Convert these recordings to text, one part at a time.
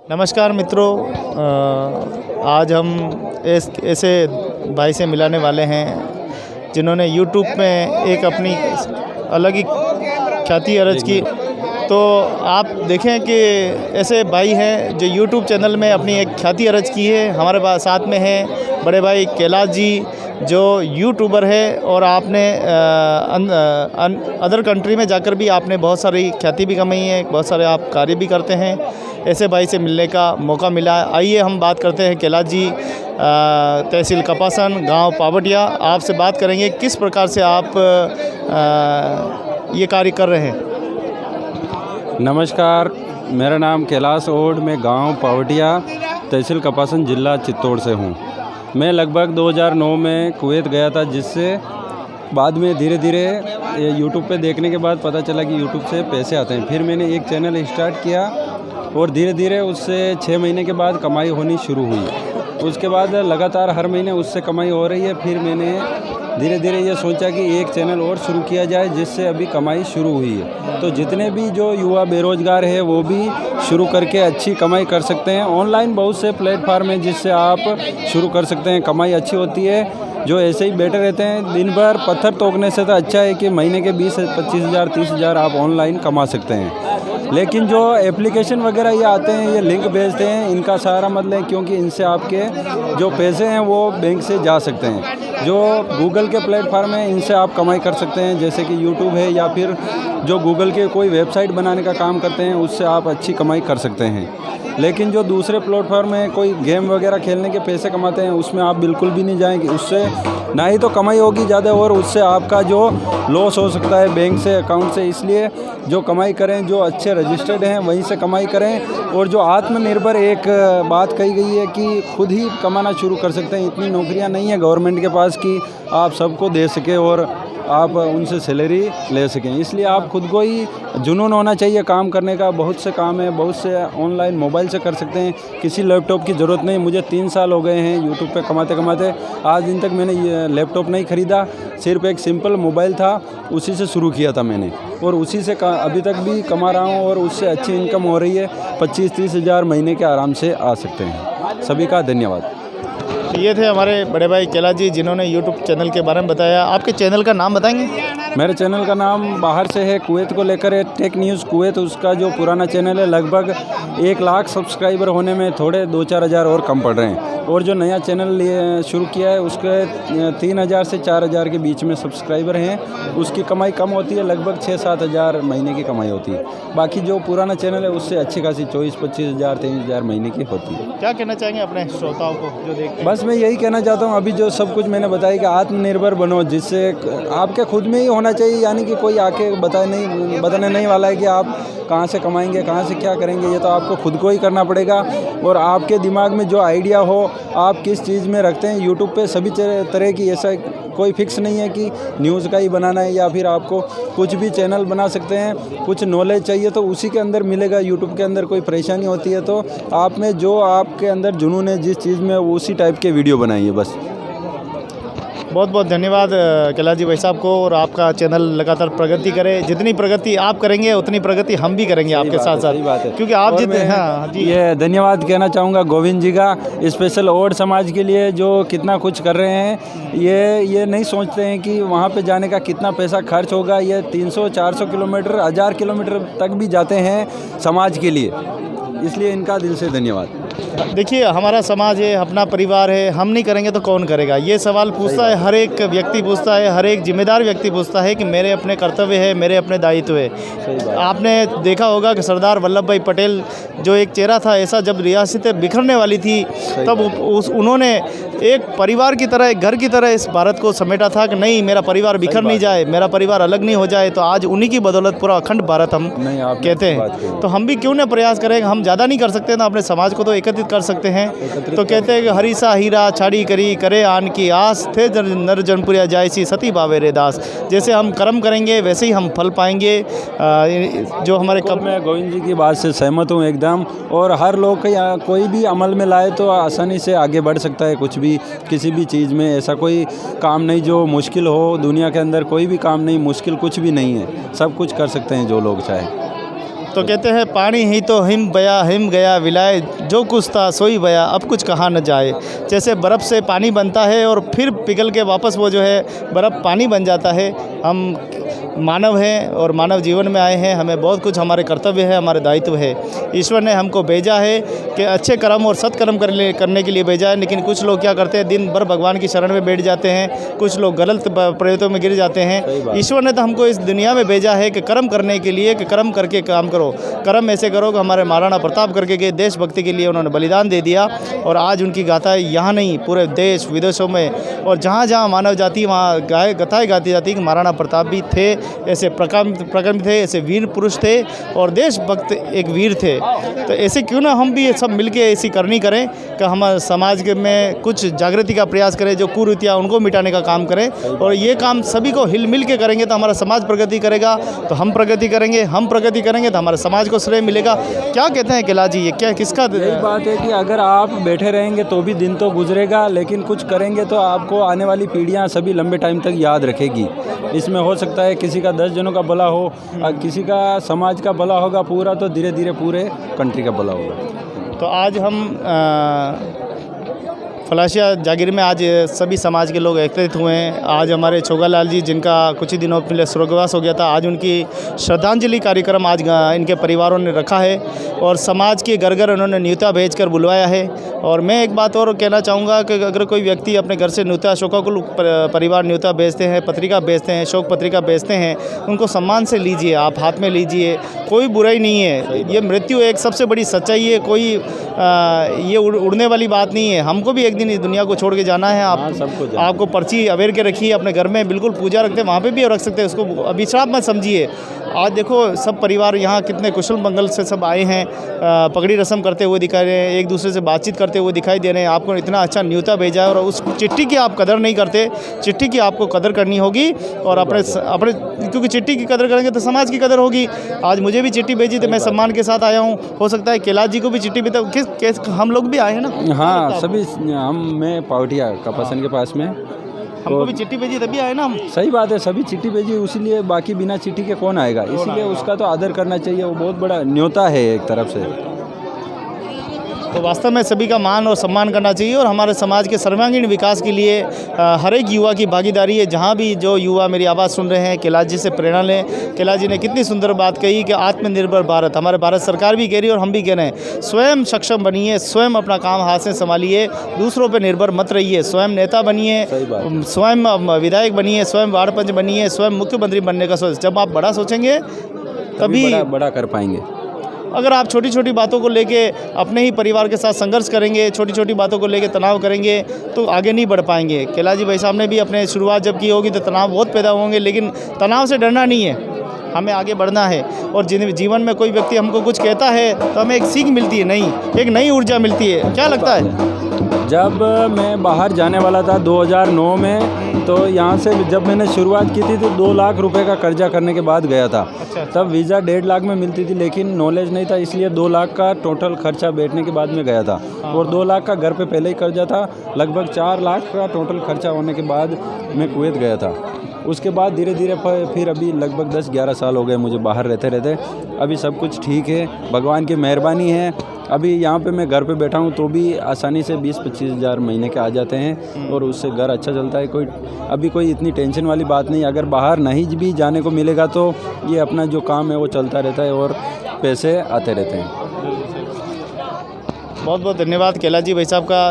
नमस्कार मित्रों, आज हम ऐसे भाई से मिलाने वाले हैं जिन्होंने YouTube में एक अपनी अलग ही ख्याति अर्ज की। तो आप देखें कि ऐसे भाई हैं जो YouTube चैनल में अपनी एक ख्याति अर्ज की है। हमारे पास साथ में हैं बड़े भाई कैलाश जी जो यूट्यूबर है और आपने अदर कंट्री में जाकर भी आपने बहुत सारी ख्याति भी कमाई है, बहुत सारे आप कार्य भी करते हैं। ऐसे भाई से मिलने का मौका मिला। आइए हम बात करते हैं कैलाश जी, तहसील कपासन, गांव पावटिया। आपसे बात करेंगे किस प्रकार से आप ये कार्य कर रहे हैं। नमस्कार, मेरा नाम कैलाश ओड, मैं गांव पावटिया, तहसील कपासन, जिला चित्तौड़ से हूं। मैं लगभग 2009 में कुवैत गया था, जिससे बाद में धीरे धीरे यूट्यूब पे देखने के बाद पता चला कि यूट्यूब से पैसे आते हैं। फिर मैंने एक चैनल स्टार्ट किया और धीरे धीरे उससे 6 महीने के बाद कमाई होनी शुरू हुई। उसके बाद लगातार हर महीने उससे कमाई हो रही है। फिर मैंने धीरे धीरे ये सोचा कि एक चैनल और शुरू किया जाए, जिससे अभी कमाई शुरू हुई है। तो जितने भी जो युवा बेरोजगार है वो भी शुरू करके अच्छी कमाई कर सकते हैं। ऑनलाइन बहुत से प्लेटफार्म हैं जिससे आप शुरू कर सकते हैं, कमाई अच्छी होती है। जो ऐसे ही बैठे रहते हैं दिन भर पत्थर तोड़ने से तो अच्छा है कि महीने के 20-25 हज़ार 30 हज़ार आप ऑनलाइन कमा सकते हैं। लेकिन जो एप्लीकेशन वगैरह ये आते हैं, ये लिंक भेजते हैं, इनका सहारा मत लें, क्योंकि इनसे आपके जो पैसे हैं वो बैंक से जा सकते हैं। जो गूगल के प्लेटफार्म हैं, इनसे आप कमाई कर सकते हैं, जैसे कि यूट्यूब है, या फिर जो गूगल के कोई वेबसाइट बनाने का काम करते हैं, उससे आप अच्छी कमाई कर सकते हैं। लेकिन जो दूसरे प्लेटफार्म में कोई गेम वगैरह खेलने के पैसे कमाते हैं, उसमें आप बिल्कुल भी नहीं जाएंगे। उससे ना ही तो कमाई होगी ज़्यादा, और उससे आपका जो लॉस हो सकता है बैंक से, अकाउंट से। इसलिए जो कमाई करें, जो अच्छे रजिस्टर्ड हैं वहीं से कमाई करें। और जो आत्मनिर्भर एक बात कही गई है कि खुद ही कमाना शुरू कर सकते हैं। इतनी नौकरियां नहीं है गवर्नमेंट के पास कि आप सबको दे सके और आप उनसे सैलरी ले सकें। इसलिए आप खुद को ही जुनून होना चाहिए काम करने का। बहुत से काम है, बहुत से ऑनलाइन मोबाइल से कर सकते हैं, किसी लैपटॉप की ज़रूरत नहीं। मुझे 3 साल हो गए हैं यूट्यूब पे कमाते कमाते। आज दिन तक मैंने ये लैपटॉप नहीं ख़रीदा, सिर्फ एक सिंपल मोबाइल था, उसी से शुरू किया था मैंने, और उसी से अभी तक भी कमा रहा हूँ, और उससे अच्छी इनकम हो रही है। 25-30 हज़ार महीने के आराम से आ सकते हैं। सभी का धन्यवाद। ये थे हमारे बड़े भाई कैलाश जी जिन्होंने यूट्यूब चैनल के बारे में बताया। आपके चैनल का नाम बताएंगे। मेरे चैनल का नाम बाहर से है, कुवैत को लेकर है, टेक न्यूज़ कुवैत। उसका जो पुराना चैनल है, लगभग 1 लाख सब्सक्राइबर होने में थोड़े 2-4 हज़ार और कम पड़ रहे हैं। और जो नया चैनल शुरू किया है, उसके 3 हज़ार से 4 हज़ार के बीच में सब्सक्राइबर हैं। उसकी कमाई कम होती है, लगभग 6-7 हज़ार महीने की कमाई होती है। बाकी जो पुराना चैनल है, उससे अच्छी खासी 24-25 हज़ार 23 हज़ार महीने की होती है। क्या कहना चाहेंगे अपने श्रोताओं को जो देखते हैं। बस मैं यही कहना चाहता हूँ, अभी जो सब कुछ मैंने बताया कि आत्मनिर्भर बनो, जिससे आपके खुद में ही होना चाहिए। यानी कि कोई आके बताने नहीं वाला है कि आप कहाँ से कमाएंगे, कहाँ से क्या करेंगे। ये तो आपको खुद को ही करना पड़ेगा। और आपके दिमाग में जो आइडिया हो, आप किस चीज़ में रखते हैं। यूट्यूब पे सभी तरह की, ऐसा कोई फिक्स नहीं है कि न्यूज़ का ही बनाना है, या फिर आपको कुछ भी चैनल बना सकते हैं। कुछ नॉलेज चाहिए तो उसी के अंदर मिलेगा। यूट्यूब के अंदर कोई परेशानी होती है तो आप में जो आपके अंदर जुनून है जिस चीज़ में, उसी टाइप के वीडियो बनाइए बस। बहुत बहुत धन्यवाद कैलाश जी भाई साहब को। और आपका चैनल लगातार प्रगति करे। जितनी प्रगति आप करेंगे उतनी प्रगति हम भी करेंगे आपके साथ साथ, क्योंकि आप जितने। हाँ जी, ये धन्यवाद कहना चाहूँगा गोविंद जी का, स्पेशल ओड समाज के लिए, जो कितना कुछ कर रहे हैं। ये नहीं सोचते हैं कि वहाँ पे जाने का कितना पैसा खर्च होगा। ये 300-400 किलोमीटर, 1000 किलोमीटर तक भी जाते हैं समाज के लिए। इसलिए इनका दिल से धन्यवाद। देखिए, हमारा समाज है, अपना परिवार है, हम नहीं करेंगे तो कौन करेगा। ये सवाल पूछता है, हर एक व्यक्ति पूछता है, हर एक जिम्मेदार व्यक्ति पूछता है कि मेरे अपने कर्तव्य है, मेरे अपने दायित्व है। आपने देखा होगा कि सरदार वल्लभ भाई पटेल जो एक चेहरा था ऐसा, जब रियासतें बिखरने वाली थी तब उन्होंने एक परिवार की तरह, एक घर की तरह इस भारत को समेटा था कि नहीं, मेरा परिवार बिखर नहीं जाए, मेरा परिवार अलग नहीं हो जाए। तो आज उन्हीं की बदौलत पूरा अखंड भारत हम कहते हैं। तो हम भी क्यों ना प्रयास करें। हम ज़्यादा नहीं कर सकते ना, अपने समाज को तो एकत्रित कर सकते हैं। तो कहते हैं कि हरीसा हीरा छाड़ी करी करे आन की आस, थे नर जनपुरिया जायसी सती बावे रे दास। जैसे हम कर्म करेंगे वैसे ही हम फल पाएंगे। जो हमारे मैं गोविंद जी की बात से सहमत हूँ एकदम। और हर लोग कोई भी अमल में लाए तो आसानी से आगे बढ़ सकता है। कुछ भी, किसी भी चीज़ में ऐसा कोई काम नहीं जो मुश्किल हो। दुनिया के अंदर कोई भी काम नहीं मुश्किल, कुछ भी नहीं है। सब कुछ कर सकते हैं जो लोग चाहें। तो कहते हैं पानी ही तो हिम बया हिम गया विलाए, जो कुछ था सोई बया अब कुछ कहा न जाए। जैसे बर्फ़ से पानी बनता है और फिर पिघल के वापस वो जो है बर्फ़ पानी बन जाता है। हम मानव हैं और मानव जीवन में आए हैं, हमें बहुत कुछ हमारे कर्तव्य है, हमारे दायित्व है। ईश्वर ने हमको भेजा है कि अच्छे कर्म और सत्कर्म करने के लिए भेजा है, लेकिन कुछ लोग क्या करते हैं, दिन भर भगवान की शरण में बैठ जाते हैं, कुछ लोग गलत प्रयोगों में गिर जाते हैं। ईश्वर ने तो हमको इस दुनिया में भेजा है कि कर्म करने के लिए, कि कर्म करके काम करो। कर्म ऐसे करो कि हमारे महाराणा प्रताप करके के देशभक्ति के लिए उन्होंने बलिदान दे दिया, और आज उनकी गाथाएँ यहाँ नहीं पूरे देश विदेशों में और जहाँ जहाँ मानव जाति वहाँ गाथाएँ गाती जाती कि महाराणा प्रताप भी थे, ऐसे प्रकम थे, ऐसे वीर पुरुष थे और देशभक्त एक वीर थे। तो ऐसे क्यों ना हम भी सब मिलके ऐसी करनी करें कि हम समाज में कुछ जागृति का प्रयास करें, जो कुरीतियाँ उनको मिटाने का काम करें, और ये काम सभी को हिल मिल के करेंगे तो हमारा समाज प्रगति करेगा, तो हम प्रगति करेंगे, हम प्रगति करेंगे तो हमारे समाज को श्रेय मिलेगा। क्या कहते हैं कैलाश जी, ये क्या किसका? यही बात है कि अगर आप बैठे रहेंगे तो भी दिन तो गुजरेगा, लेकिन कुछ करेंगे तो आपको आने वाली पीढ़ियाँ सभी लंबे टाइम तक याद रखेगी। इसमें हो सकता है किसी का 10 जनों का भला हो, किसी का समाज का भला होगा पूरा, तो धीरे धीरे पूरे कंट्री का भला होगा। तो आज हम फलाशिया जागीर में आज सभी समाज के लोग एकत्रित हुए हैं। आज हमारे छोगालाल जी, जिनका कुछ ही दिनों पहले स्वर्गवास हो गया था, आज उनकी श्रद्धांजलि कार्यक्रम आज इनके परिवारों ने रखा है और समाज के घर घर उन्होंने न्योता भेजकर बुलवाया है। और मैं एक बात और कहना चाहूँगा कि अगर कोई व्यक्ति अपने घर से न्योता, शोकाकुल परिवार न्योता भेजते हैं, पत्रिका भेजते हैं, शोक पत्रिका भेजते हैं, उनको सम्मान से लीजिए, आप हाथ में लीजिए, कोई बुराई नहीं है। ये मृत्यु एक सबसे बड़ी सच्चाई है, कोई ये उड़ने वाली बात नहीं है। हमको भी एक दिन इस दुनिया को छोड़ के जाना है। आपको पर्ची अवेयर के रखिए अपने घर में, बिल्कुल पूजा रखते हैं वहाँ पे भी रख सकते हैं, उसको अभिशाप मत समझिए। आज देखो सब परिवार यहाँ कितने कुशल मंगल से सब आए हैं, पगड़ी रस्म करते हुए दिखाई दे रहे हैं, एक दूसरे से बातचीत करते हुए दिखाई दे रहे हैं। आपको इतना अच्छा न्योता भेजा है और उस चिट्ठी की आप कदर नहीं करते, चिट्ठी की आपको कदर करनी होगी। और अपने क्योंकि चिट्ठी की कदर करेंगे तो समाज की कदर होगी। आज मुझे भी चिट्ठी भेजी तो मैं सम्मान के साथ आया हूँ, हो सकता है कैलाश जी को भी चिट्ठी भेजा, किस हम लोग भी आए हैं ना। हाँ सभी, मैं पावटिया कपासन के पास में, हमको भी चिट्ठी भेजी तभी आए ना हम। सही बात है, सभी चिट्ठी भेजी, इसीलिए बाकी बिना चिट्ठी के कौन आएगा, इसीलिए उसका तो आदर करना चाहिए, वो बहुत बड़ा न्योता है एक तरफ से। तो वास्तव में सभी का मान और सम्मान करना चाहिए और हमारे समाज के सर्वांगीण विकास के लिए हर एक युवा की भागीदारी है। जहाँ भी जो युवा मेरी आवाज़ सुन रहे हैं, कैलाश जी से प्रेरणा लें। कैलाश जी ने कितनी सुंदर बात कही कि आत्मनिर्भर भारत, हमारे भारत सरकार भी कह रही है और हम भी कह रहे हैं, स्वयं सक्षम बनिए, स्वयं अपना काम हाथ से संभालिए, दूसरों पर निर्भर मत रहिए, स्वयं नेता बनिए, स्वयं विधायक बनिए, स्वयं वार्ड पंच बनिए, स्वयं मुख्यमंत्री बनने का सोच। जब आप बड़ा सोचेंगे तभी बड़ा कर पाएंगे। अगर आप छोटी छोटी बातों को लेके अपने ही परिवार के साथ संघर्ष करेंगे, छोटी छोटी बातों को लेके तनाव करेंगे तो आगे नहीं बढ़ पाएंगे। कैलाश जी भाई साहब ने भी अपने शुरुआत जब की होगी तो तनाव बहुत पैदा होंगे, लेकिन तनाव से डरना नहीं है, हमें आगे बढ़ना है। और जीवन में कोई व्यक्ति हमको कुछ कहता है तो हमें एक सीख मिलती है, नहीं एक नई ऊर्जा मिलती है। क्या लगता है? जब मैं बाहर जाने वाला था 2009 में, तो यहाँ से जब मैंने शुरुआत की थी तो 2 लाख रुपए का कर्जा करने के बाद गया था। तब वीज़ा 1.5 लाख में मिलती थी, लेकिन नॉलेज नहीं था, इसलिए 2 लाख का टोटल खर्चा बैठने के बाद में गया था। और 2 लाख का घर पे पहले ही कर्जा था, लगभग 4 लाख का टोटल खर्चा होने के बाद मैं कुवैत गया था। उसके बाद धीरे धीरे फिर अभी लगभग 10-11 साल हो गए मुझे बाहर रहते रहते। अभी सब कुछ ठीक है, भगवान की मेहरबानी है। अभी यहाँ पे मैं घर पे बैठा हूँ तो भी आसानी से 20-25 हज़ार महीने के आ जाते हैं और उससे घर अच्छा चलता है। अभी कोई इतनी टेंशन वाली बात नहीं। अगर बाहर नहीं भी जाने को मिलेगा तो ये अपना जो काम है वो चलता रहता है और पैसे आते रहते हैं। बहुत बहुत धन्यवाद कैलाश जी भाई साहब का।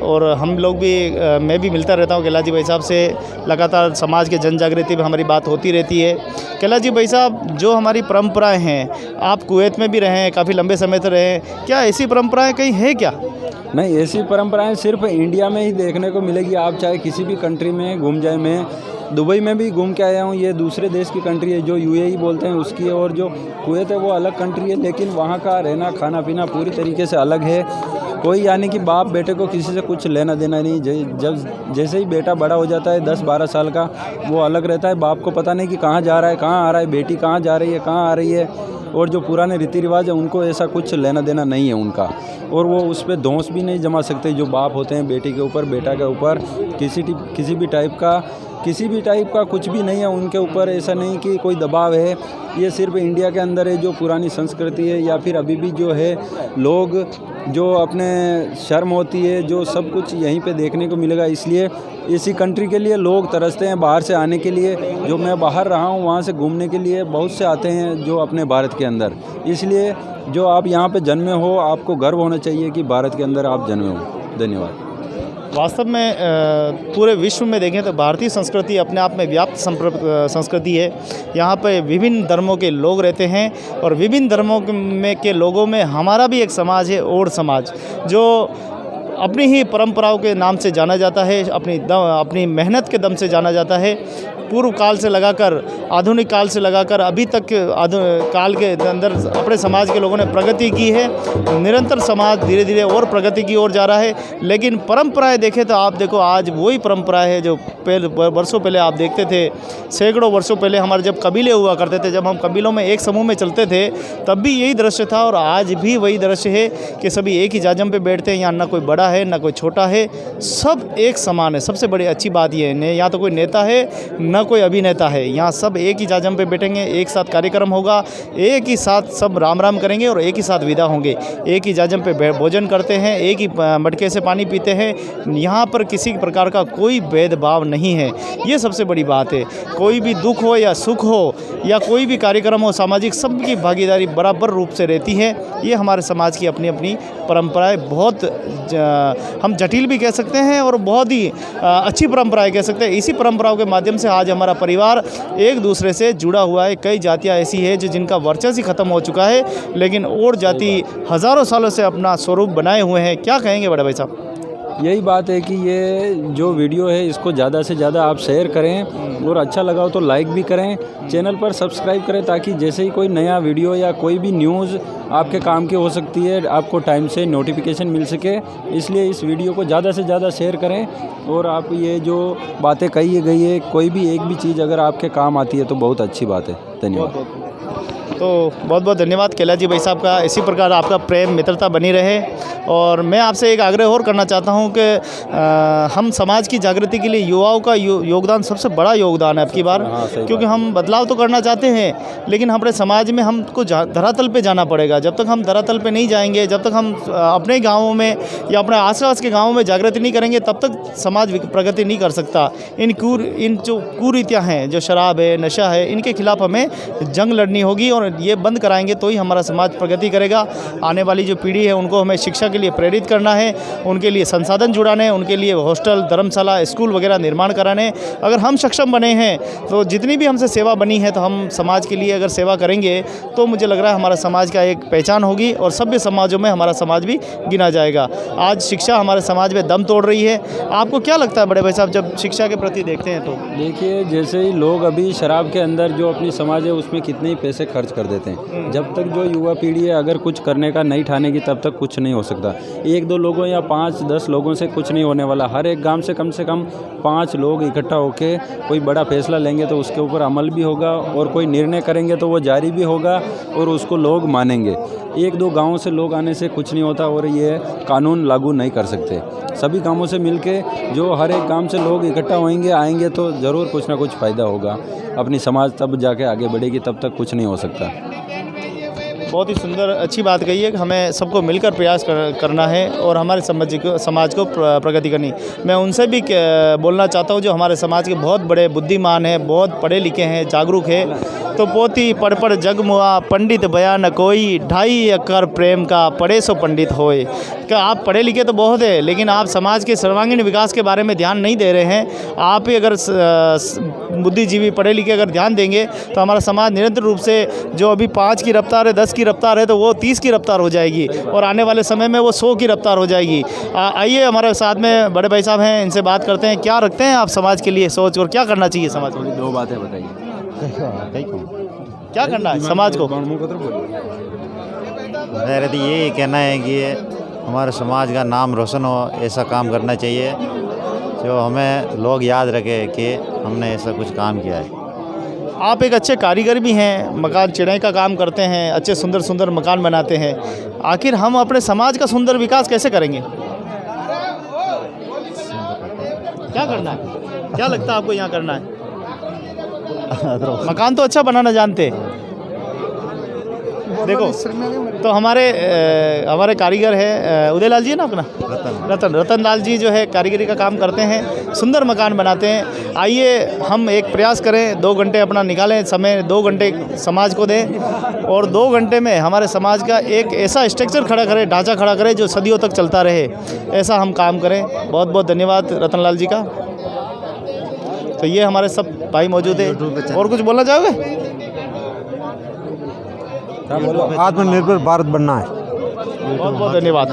और हम लोग भी मैं भी मिलता रहता हूँ कैलाश जी भाई साहब से, लगातार समाज के जन जागृति में हमारी बात होती रहती है। कैलाश जी भाई साहब, जो हमारी परंपराएं हैं, आप कुवैत में भी रहे हैं, काफ़ी लंबे समय तक रहे, क्या ऐसी परंपराएं कहीं है क्या? नहीं, ऐसी परंपराएं सिर्फ इंडिया में ही देखने को मिलेगी। आप चाहे किसी भी कंट्री में घूम जाए, मैं दुबई में भी घूम के आया हूँ, ये दूसरे देश की कंट्री है जो UAE बोलते हैं उसकी, और जो कुवैत है वो अलग कंट्री है, लेकिन वहाँ का रहना खाना पीना पूरी तरीके से अलग है। कोई यानी कि बाप बेटे को किसी से कुछ लेना देना नहीं। जब जैसे ही बेटा बड़ा हो जाता है 10-12 साल का, वो अलग रहता है। बाप को पता नहीं कि कहाँ जा रहा है, कहाँ आ रहा है, बेटी कहाँ जा रही है, कहाँ आ रही है। और जो पुराने रीति रिवाज है उनको ऐसा कुछ लेना देना नहीं है उनका, और वो उस पर दोष भी नहीं जमा सकते। जो बाप होते हैं बेटी के ऊपर, बेटा के ऊपर किसी भी टाइप का किसी भी टाइप का कुछ भी नहीं है उनके ऊपर, ऐसा नहीं कि कोई दबाव है। ये सिर्फ इंडिया के अंदर है जो पुरानी संस्कृति है, या फिर अभी भी जो है लोग जो अपने शर्म होती है, जो सब कुछ यहीं पे देखने को मिलेगा। इसलिए इसी कंट्री के लिए लोग तरसते हैं बाहर से आने के लिए। जो मैं बाहर रहा हूँ वहाँ से घूमने के लिए बहुत से आते हैं जो अपने भारत के अंदर। इसलिए जो आप यहाँ पे जन्मे हो, आपको गर्व होना चाहिए कि भारत के अंदर आप जन्मे हो। धन्यवाद। वास्तव में पूरे विश्व में देखें तो भारतीय संस्कृति अपने आप में व्याप्त संस्कृति है। यहाँ पे विभिन्न धर्मों के लोग रहते हैं और विभिन्न धर्मों के लोगों में हमारा भी एक समाज है, ओड समाज, जो अपनी ही परंपराओं के नाम से जाना जाता है, अपनी मेहनत के दम से जाना जाता है। पूर्व काल से लगाकर आधुनिक काल से लगाकर अभी तक काल के अंदर अपने समाज के लोगों ने प्रगति की है। निरंतर समाज धीरे धीरे और प्रगति की ओर जा रहा है। लेकिन परंपराएं देखें तो आप देखो आज वही परंपराएं है जो वर्षों पहले आप देखते थे। सैकड़ों वर्षों पहले हमारे जब कबीले हुआ करते थे, जब हम कबीलों में एक समूह में चलते थे, तब भी यही दृश्य था और आज भी वही दृश्य है कि सभी एक ही जाजम पे बैठते हैं। यहाँ ना कोई बड़ा है ना कोई छोटा है, सब एक समान है। सबसे बड़ी अच्छी बात यह है, यहाँ तो कोई नेता है ना कोई अभिनेता है, यहाँ सब एक ही जाजम पे बैठेंगे, एक साथ कार्यक्रम होगा, एक ही साथ सब राम राम करेंगे और एक ही साथ विदा होंगे। एक ही जाजम पे भोजन करते हैं, एक ही मटके से पानी पीते हैं। यहाँ पर किसी प्रकार का कोई भेदभाव नहीं है। ये सबसे बड़ी बात है। कोई भी दुख हो या सुख हो या कोई भी कार्यक्रम हो सामाजिक, सबकी भागीदारी बराबर रूप से रहती है। ये हमारे समाज की अपनी अपनी परंपराएं बहुत हम जटिल भी कह सकते हैं और बहुत ही अच्छी परंपराएं कह सकते हैं। इसी परंपराओं के माध्यम से आज हमारा परिवार एक दूसरे से जुड़ा हुआ है। कई जातियां ऐसी है जो जिनका वर्चस्व ही खत्म हो चुका है, लेकिन और जाति हज़ारों सालों से अपना स्वरूप बनाए हुए हैं। क्या कहेंगे बड़े भाई साहब? यही बात है कि ये जो वीडियो है इसको ज़्यादा से ज़्यादा आप शेयर करें और अच्छा लगा हो तो लाइक भी करें, चैनल पर सब्सक्राइब करें, ताकि जैसे ही कोई नया वीडियो या कोई भी न्यूज़ आपके काम की हो सकती है, आपको टाइम से नोटिफिकेशन मिल सके। इसलिए इस वीडियो को ज़्यादा से ज़्यादा शेयर करें। और आप ये जो बातें कही गई है, कोई भी एक भी चीज़ अगर आपके काम आती है तो बहुत अच्छी बात है। धन्यवाद। तो बहुत बहुत धन्यवाद कैलाश जी भाई साहब का। इसी प्रकार आपका प्रेम मित्रता बनी रहे। और मैं आपसे एक आग्रह और करना चाहता हूं कि हम समाज की जागृति के लिए युवाओं का योगदान सबसे बड़ा योगदान है अब की बार। क्योंकि हम बदलाव तो करना चाहते हैं, लेकिन हमारे समाज में हमको धरातल पे जाना पड़ेगा। जब तक हम धरातल पे नहीं जाएंगे, जब तक हम अपने गाँवों में या अपने आसपास के गाँवों में जागृति नहीं करेंगे, तब तक समाज प्रगति नहीं कर सकता। इन जो कुरीतियाँ हैं, जो शराब है, नशा है, इनके खिलाफ हमें जंग लड़नी होगी और ये बंद कराएंगे तो ही हमारा समाज प्रगति करेगा। आने वाली जो पीढ़ी है उनको हमें शिक्षा के लिए प्रेरित करना है, उनके लिए संसाधन जुटाने, उनके लिए हॉस्टल, धर्मशाला, स्कूल वगैरह निर्माण कराने। अगर हम सक्षम बने हैं तो जितनी भी हमसे सेवा बनी है, तो हम समाज के लिए अगर सेवा करेंगे तो मुझे लग रहा है हमारा समाज का एक पहचान होगी और सभ्य समाजों में हमारा समाज भी गिना जाएगा। आज शिक्षा हमारे समाज में दम तोड़ रही है। आपको क्या लगता है बड़े भाई साहब, जब शिक्षा के प्रति देखते हैं तो? देखिए, जैसे ही लोग अभी शराब के अंदर जो अपनी समाज है उसमें कितने ही पैसे खर्च कर देते हैं। जब तक जो युवा पीढ़ी है अगर कुछ करने का नहीं ठानेगी, तब तक कुछ नहीं हो सकता। एक दो लोगों या 5-10 लोगों से कुछ नहीं होने वाला। हर एक गांव से कम 5 लोग इकट्ठा होकर कोई बड़ा फैसला लेंगे तो उसके ऊपर अमल भी होगा, और कोई निर्णय करेंगे तो वो जारी भी होगा और उसको लोग मानेंगे। 1-2 गाँव से लोग आने से कुछ नहीं होता और ये कानून लागू नहीं कर सकते। सभी गाँवों से मिलके जो हर एक गांव से लोग इकट्ठा होंगे, आएंगे, तो ज़रूर कुछ ना कुछ फ़ायदा होगा। अपनी समाज तब जाके आगे बढ़ेगी, तब तक कुछ नहीं हो सकता। बहुत ही सुंदर अच्छी बात कही है कि हमें सबको मिलकर प्रयास करना है और हमारे समाज को प्रगति करनी। मैं उनसे भी बोलना चाहता हूँ जो हमारे समाज के बहुत बड़े बुद्धिमान हैं, बहुत पढ़े लिखे हैं, जागरूक है। तो पोती पढ़ जग मुआ, पंडित बया न कोई, 2.5 अक्षर प्रेम का, पढ़े सो पंडित होए। क्या आप पढ़े लिखे तो बहुत है, लेकिन आप समाज के सर्वांगीण विकास के बारे में ध्यान नहीं दे रहे हैं। आप ही अगर बुद्धिजीवी पढ़े लिखे अगर ध्यान देंगे तो हमारा समाज निरंतर रूप से जो अभी 5 की रफ्तार है, 10 की रफ्तार है, तो वो 30 की रफ्तार हो जाएगी और आने वाले समय में वो 100 की रफ्तार हो जाएगी। आइए, हमारे साथ में बड़े भाई साहब हैं, इनसे बात करते हैं। क्या रखते हैं आप समाज के लिए सोच और क्या करना चाहिए समाज को? 2 बातें बताइए। क्या करना है समाज को? मेरा तो यही कहना है कि हमारे समाज का नाम रोशन हो, ऐसा काम करना चाहिए जो हमें लोग याद रखें कि हमने ऐसा कुछ काम किया है। आप एक अच्छे कारीगर भी हैं, मकान चिड़ै का काम करते हैं, अच्छे सुंदर सुंदर मकान बनाते हैं। आखिर हम अपने समाज का सुंदर विकास कैसे करेंगे? क्या करना है? क्या लगता है आपको यहाँ करना है? मकान तो अच्छा बनाना जानते हैं। देखो तो हमारे कारीगर है उदय लाल जी है ना अपना, रतन लाल जी जो है कारीगरी का काम करते हैं, सुंदर मकान बनाते हैं। आइए हम एक प्रयास करें, 2 घंटे अपना निकालें समय, 2 घंटे समाज को दें और 2 घंटे में हमारे समाज का एक ऐसा स्ट्रक्चर खड़ा करें, ढांचा खड़ा करें जो सदियों तक चलता रहे। ऐसा हम काम करें। बहुत बहुत धन्यवाद रतन लाल जी का। तो ये हमारे सब भाई मौजूद है। और कुछ बोलना चाहोगे? आत्मनिर्भर भारत बनना है। बहुत बहुत धन्यवाद।